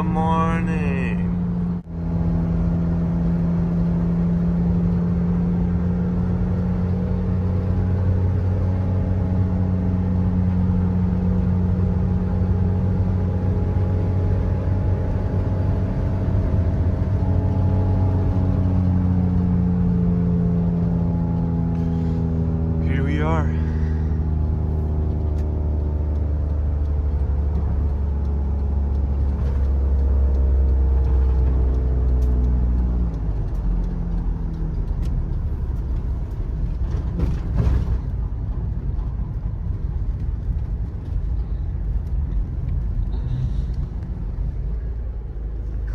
Good morning. Here we are.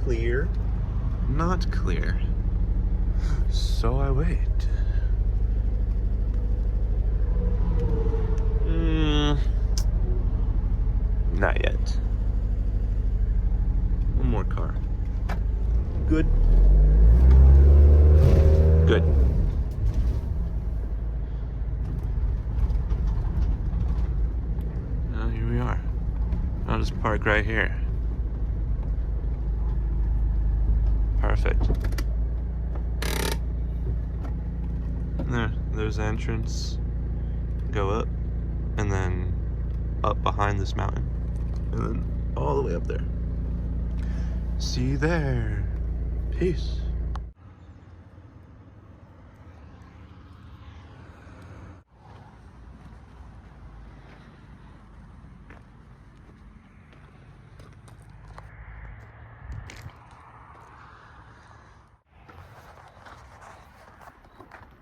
Clear, not clear. So I wait. Not yet. One more car. Good. Good. Now here we are. I'll just park right here. Perfect. There's the entrance. Go up, and then up behind this mountain, and then all the way up there. See you there. Peace.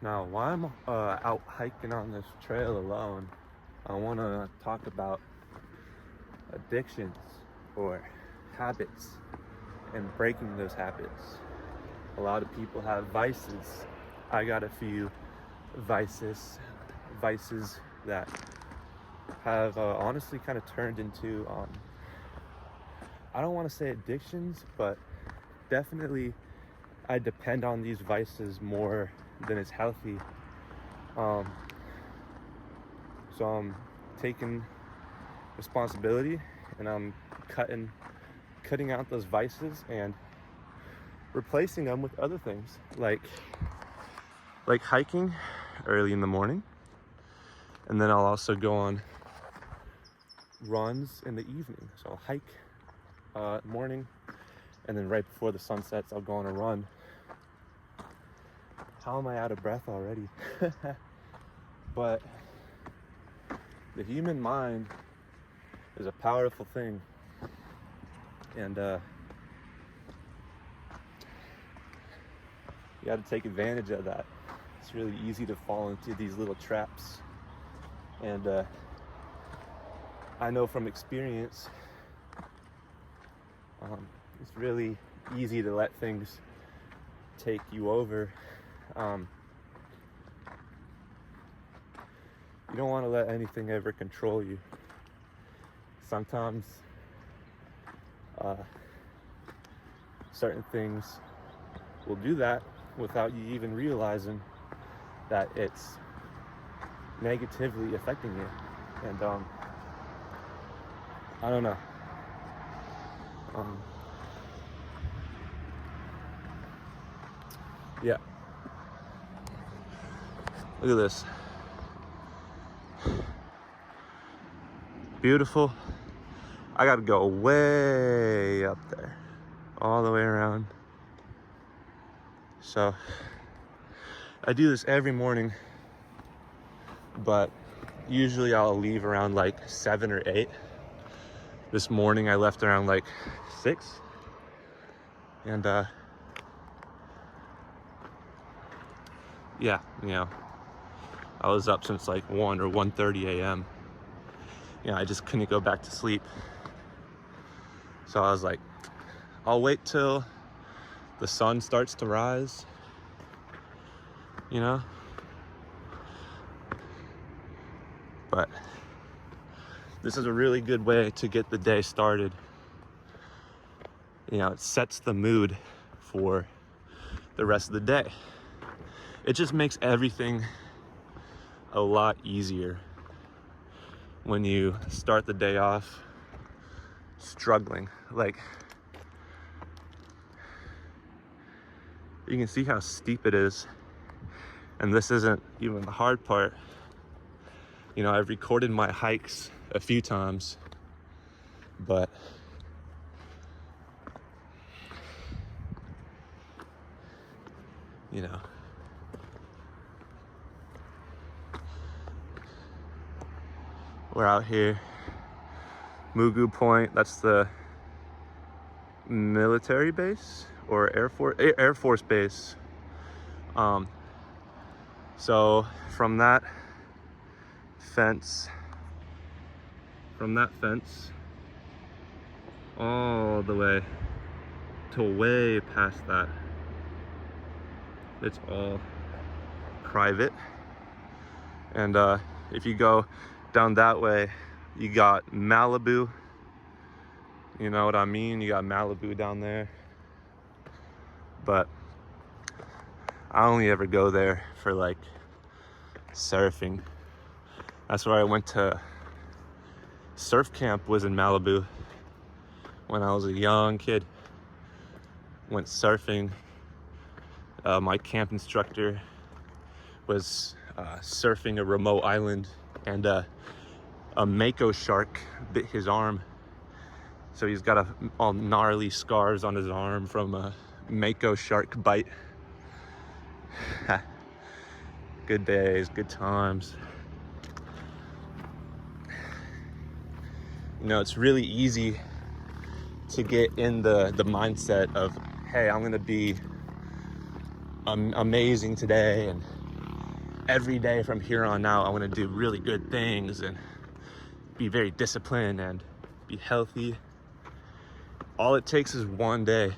Now, while I'm out hiking on this trail alone, I want to talk about addictions or habits and breaking those habits. A lot of people have vices. I got a few vices that have honestly kind of turned into, I don't want to say addictions, but definitely I depend on these vices more than is healthy. So I'm taking responsibility, and I'm cutting out those vices and replacing them with other things, like hiking early in the morning, and then I'll also go on runs in the evening. So I'll hike morning, and then right before the sun sets, I'll go on a run. How am I out of breath already? But the human mind is a powerful thing, and you got to take advantage of that. It's really easy to fall into these little traps, and I know from experience, it's really easy to let things take you over. You don't want to let anything ever control you. Sometimes certain things will do that without you even realizing that it's negatively affecting you. And I don't know. Yeah. Look at this. Beautiful. I gotta go way up there, all the way around. So I do this every morning, but usually I'll leave around like 7 or 8. This morning I left around like 6, and yeah, I was up since like 1 or 1:30 a.m. I just couldn't go back to sleep. So I was like, I'll wait till the sun starts to rise, But this is a really good way to get the day started. It sets the mood for the rest of the day. It just makes everything a lot easier when you start the day off struggling. Like, You can see how steep it is. And this isn't even the hard part. You know, I've recorded my hikes a few times, but you know, we're out here, Mugu Point. That's the military base or Air Force base. So from that fence all the way to way past that, it's all private. And if you go down that way, you got Malibu. You know what I mean? You got Malibu down there. But I only ever go there for like surfing. That's where I went to surf camp, was in Malibu when I was a young kid. Went surfing. My camp instructor was surfing a remote island, and a mako shark bit his arm. So he's got all gnarly scars on his arm from a mako shark bite. Good days, good times. You know, it's really easy to get in the mindset of, hey, I'm gonna be amazing today, and every day from here on out, I'm gonna do really good things and be very disciplined and be healthy. All it takes is one day.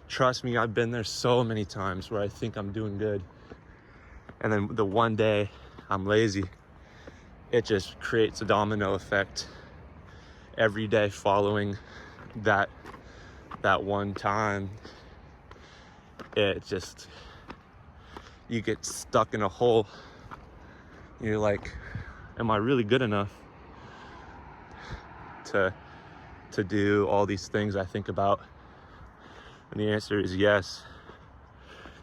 Trust me, I've been there so many times where I think I'm doing good, and then the one day I'm lazy. It just creates a domino effect. Every day following that one time, it just, you get stuck in a hole. You're like, am I really good enough to do all these things I think about? And the answer is yes.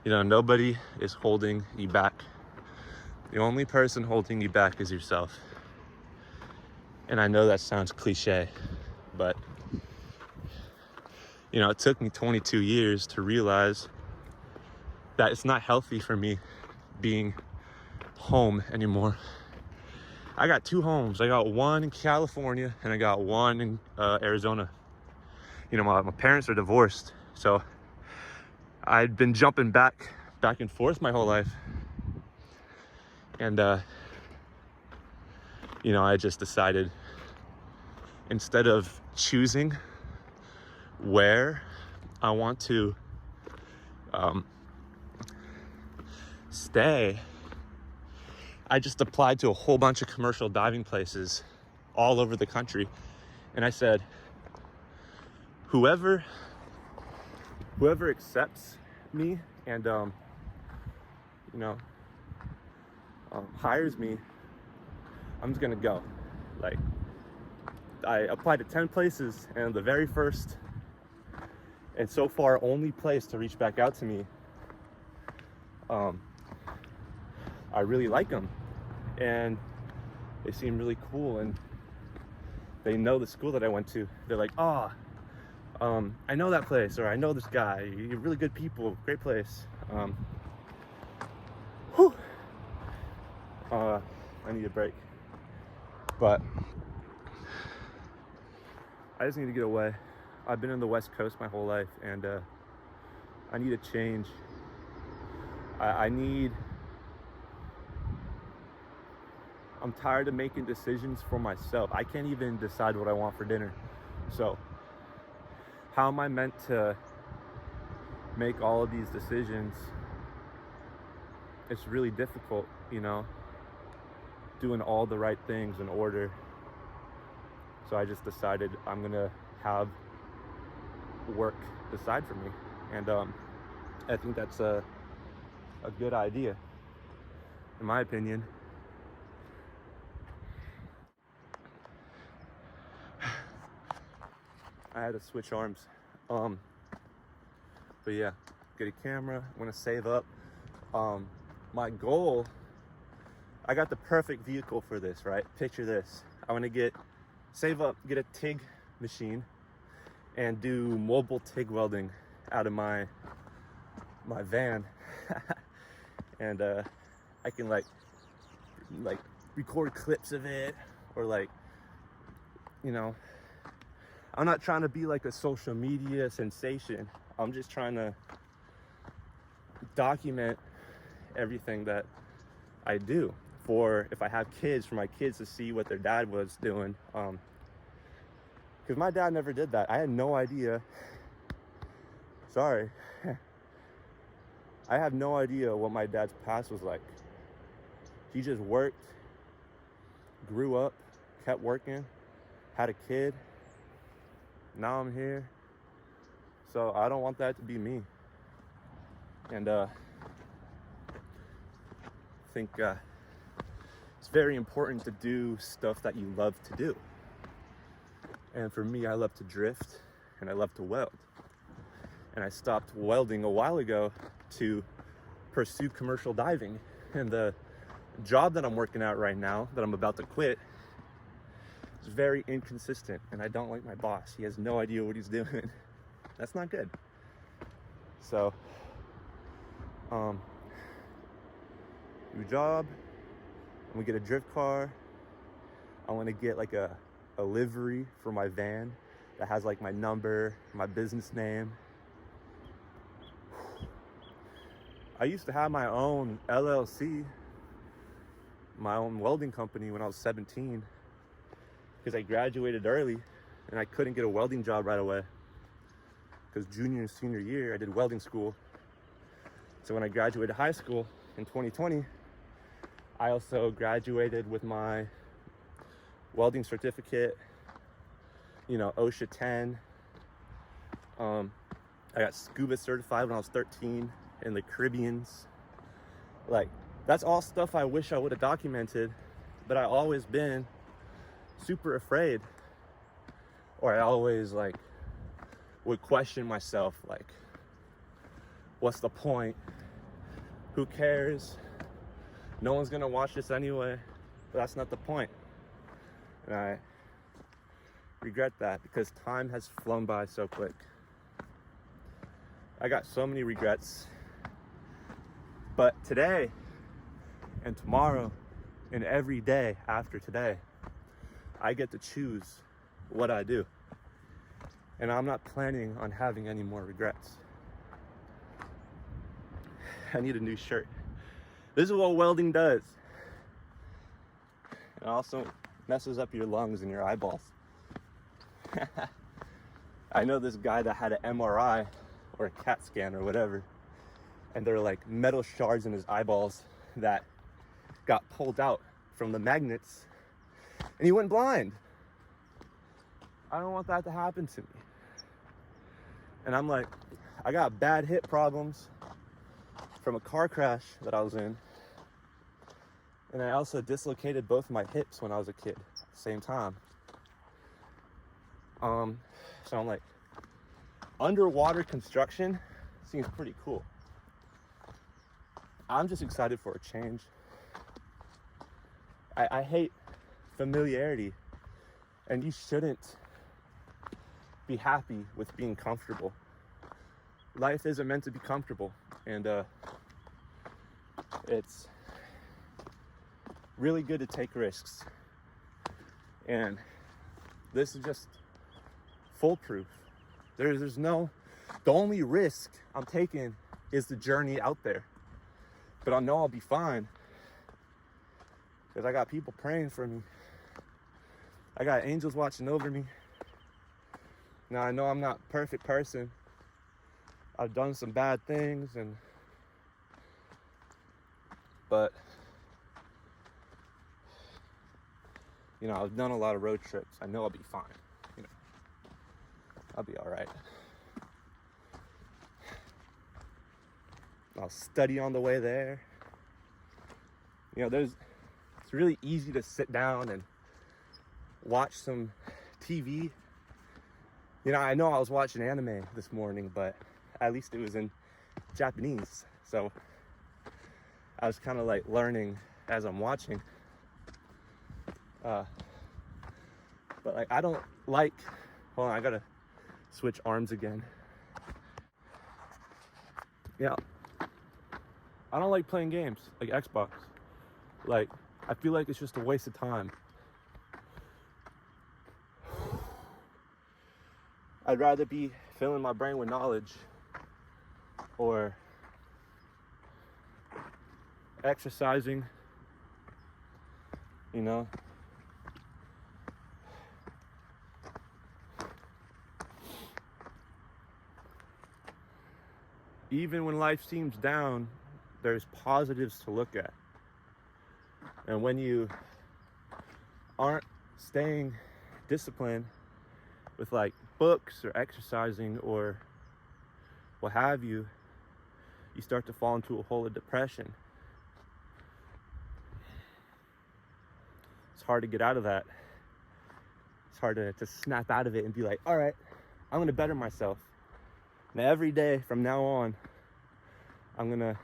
You know, nobody is holding you back. The only person holding you back is yourself. And I know that sounds cliche, but you know, it took me 22 years to realize that it's not healthy for me being home anymore. I got two homes. I got one in California and I got one in Arizona. You know, my parents are divorced, so I'd been jumping back and forth my whole life. And you know, I just decided, instead of choosing where I want to stay, I just applied to a whole bunch of commercial diving places all over the country. And I said, whoever accepts me and you know, hires me, I'm just gonna go. Like, I applied to 10 places, and the very first and so far only place to reach back out to me, I really like them, and they seem really cool, and they know the school that I went to. They're like, I know that place, or I know this guy, you're really good people, great place. I need a break, but I just need to get away. I've been in the West Coast my whole life, and I need a change. I'm tired of making decisions for myself. I can't even decide what I want for dinner. So how am I meant to make all of these decisions? It's really difficult, you know, doing all the right things in order. So I just decided I'm gonna have work decide for me, and I think that's a good idea, in my opinion. I had to switch arms, but yeah, get a camera. I want to save up. My goal, I got the perfect vehicle for this, right? Picture this. I want to save up, get a TIG machine and do mobile TIG welding out of my van. And I can like record clips of it, or like, you know, I'm not trying to be like a social media sensation. I'm just trying to document everything that I do, for if I have kids, for my kids to see what their dad was doing. Because my dad never did that. I had no idea. Sorry. I have no idea what my dad's past was like. He just worked, grew up, kept working, had a kid. Now I'm here. So I don't want that to be me. And I think it's very important to do stuff that you love to do. And for me, I love to drift and I love to weld. And I stopped welding a while ago to pursue commercial diving. And the job that I'm working at right now, that I'm about to quit, is very inconsistent. And I don't like my boss. He has no idea what he's doing. That's not good. So, new job. I'm gonna get a drift car. I want to get like a livery for my van that has like my number, my business name. I used to have my own LLC, my own welding company when I was 17, because I graduated early and I couldn't get a welding job right away, because junior and senior year I did welding school. So when I graduated high school in 2020, I also graduated with my welding certificate, you know, OSHA 10. I got scuba certified when I was 13 in the Caribbeans. Like, that's all stuff I wish I would have documented, but I always been super afraid, or I always like would question myself, like, what's the point? Who cares? No one's gonna watch this anyway. But that's not the point. And I regret that, because time has flown by so quick. I got so many regrets. But today and tomorrow and every day after today, I get to choose what I do. And I'm not planning on having any more regrets. I need a new shirt. This is what welding does. It also messes up your lungs and your eyeballs. I know this guy that had an MRI or a CAT scan or whatever, and there are like metal shards in his eyeballs that got pulled out from the magnets, and he went blind. I don't want that to happen to me. And I'm like, I got bad hip problems from a car crash that I was in. And I also dislocated both my hips when I was a kid at the same time. So I'm like, underwater construction seems pretty cool. I'm just excited for a change. I hate familiarity, and you shouldn't be happy with being comfortable. Life isn't meant to be comfortable, and it's really good to take risks. And this is just foolproof. There's no, the only risk I'm taking is the journey out there. But I know I'll be fine, because I got people praying for me. I got angels watching over me. Now I know I'm not a perfect person. I've done some bad things, but you know, I've done a lot of road trips. I know I'll be fine. You know, I'll be all right. I'll study on the way there. You know, it's really easy to sit down and watch some TV. You know I was watching anime this morning, but at least it was in Japanese, so I was kind of like learning as I'm watching. But like I don't like, hold on, I gotta switch arms again. Yeah, I don't like playing games like Xbox. Like, I feel like it's just a waste of time. I'd rather be filling my brain with knowledge or exercising, you know. Even when life seems down, there's positives to look at. And when you aren't staying disciplined with like books or exercising or what have you, you start to fall into a hole of depression. It's hard to get out of that. It's hard to snap out of it and be like, all right, I'm gonna better myself. And every day from now on, I'm gonna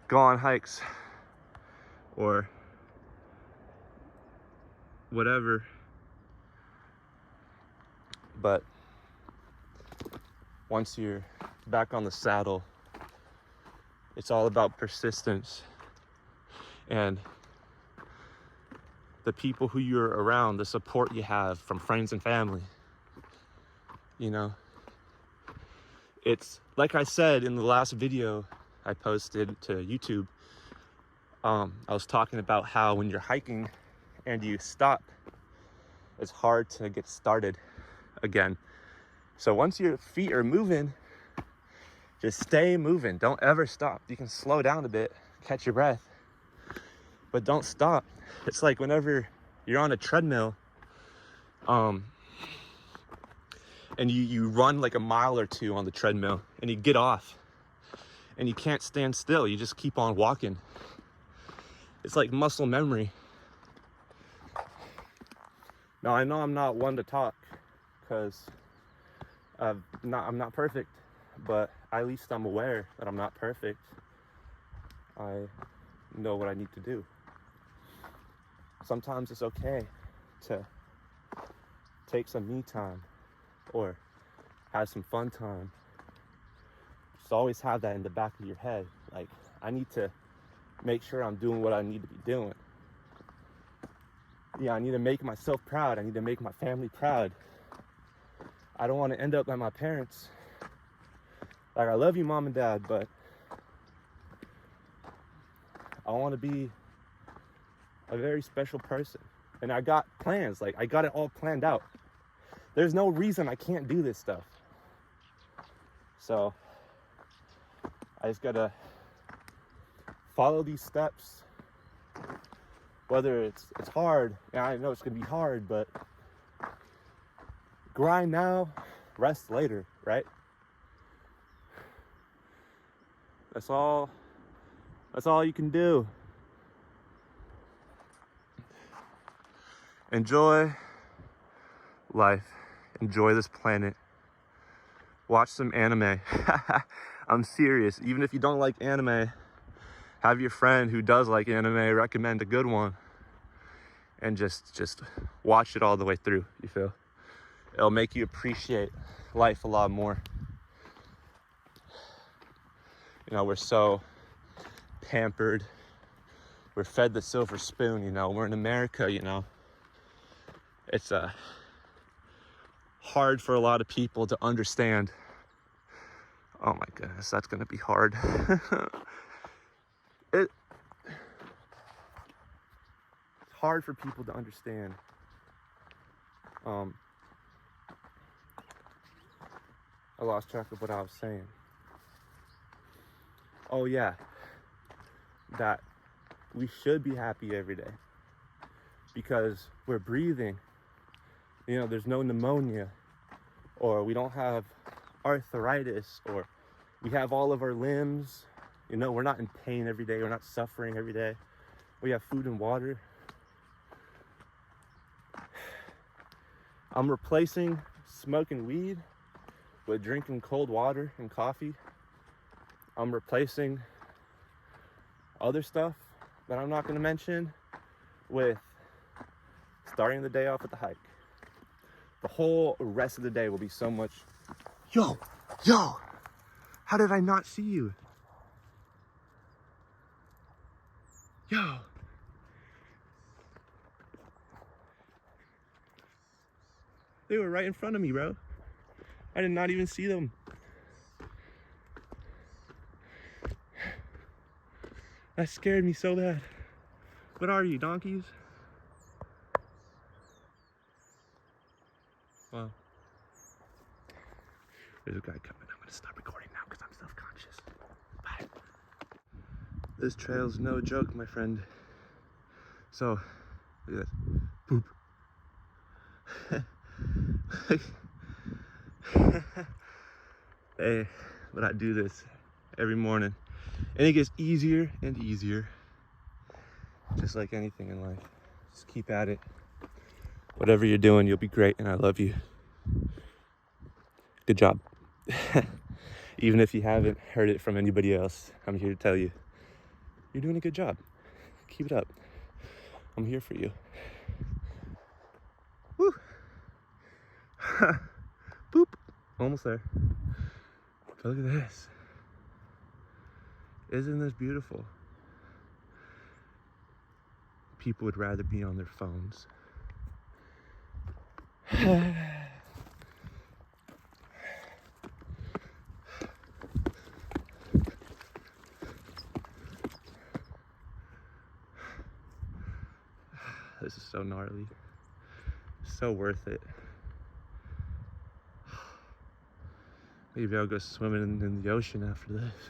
go on hikes or whatever. But once you're back on the saddle, it's all about persistence and the people who you're around, the support you have from friends and family. You know, it's like I said in the last video I posted to YouTube, I was talking about how when you're hiking and you stop, it's hard to get started again. So once your feet are moving, just stay moving. Don't ever stop. You can slow down a bit, catch your breath, but don't stop. It's like whenever you're on a treadmill, and you run like a mile or two on the treadmill and you get off and you can't stand still. You just keep on walking. It's like muscle memory. Now I know I'm not one to talk because I'm not perfect, but at least I'm aware that I'm not perfect. I know what I need to do. Sometimes it's okay to take some me time or have some fun time. Just always have that in the back of your head. Like, I need to make sure I'm doing what I need to be doing. Yeah, I need to make myself proud. I need to make my family proud. I don't want to end up like my parents. Like, I love you, Mom and Dad, but I want to be a very special person. And I got plans. Like, I got it all planned out. There's no reason I can't do this stuff. So I just gotta follow these steps. Whether it's hard, and I know it's gonna be hard, but grind now, rest later, right? That's all you can do. Enjoy life. Enjoy this planet. Watch some anime. I'm serious. Even if you don't like anime, have your friend who does like anime recommend a good one and just watch it all the way through, you feel? It'll make you appreciate life a lot more. You know, we're so pampered. We're fed the silver spoon, you know. We're in America, you know. It's hard for a lot of people to understand. Oh my goodness, that's gonna be hard. It's hard for people to understand. I lost track of what I was saying. Oh yeah, that we should be happy every day because we're breathing. You know, there's no pneumonia, or we don't have arthritis, or we have all of our limbs. You know, we're not in pain every day. We're not suffering every day. We have food and water. I'm replacing smoking weed with drinking cold water and coffee. I'm replacing other stuff that I'm not going to mention with starting the day off with the hike. The whole rest of the day will be so much. Yo, how did I not see you? Yo. They were right in front of me, bro. I did not even see them. That scared me so bad. What are you, donkeys? Wow. There's a guy coming. I'm gonna stop recording now because I'm self-conscious. Bye. This trail's no joke, my friend. So, look at this. Poop. Hey, but I do this every morning. And it gets easier and easier. Just like anything in life. Just keep at it. Whatever you're doing, you'll be great, and I love you. Good job. Even if you haven't heard it from anybody else, I'm here to tell you, you're doing a good job. Keep it up. I'm here for you. Woo. Boop. Almost there. But look at this. Isn't this beautiful? People would rather be on their phones. This is so gnarly. So worth it. Maybe I'll go swimming in the ocean after this.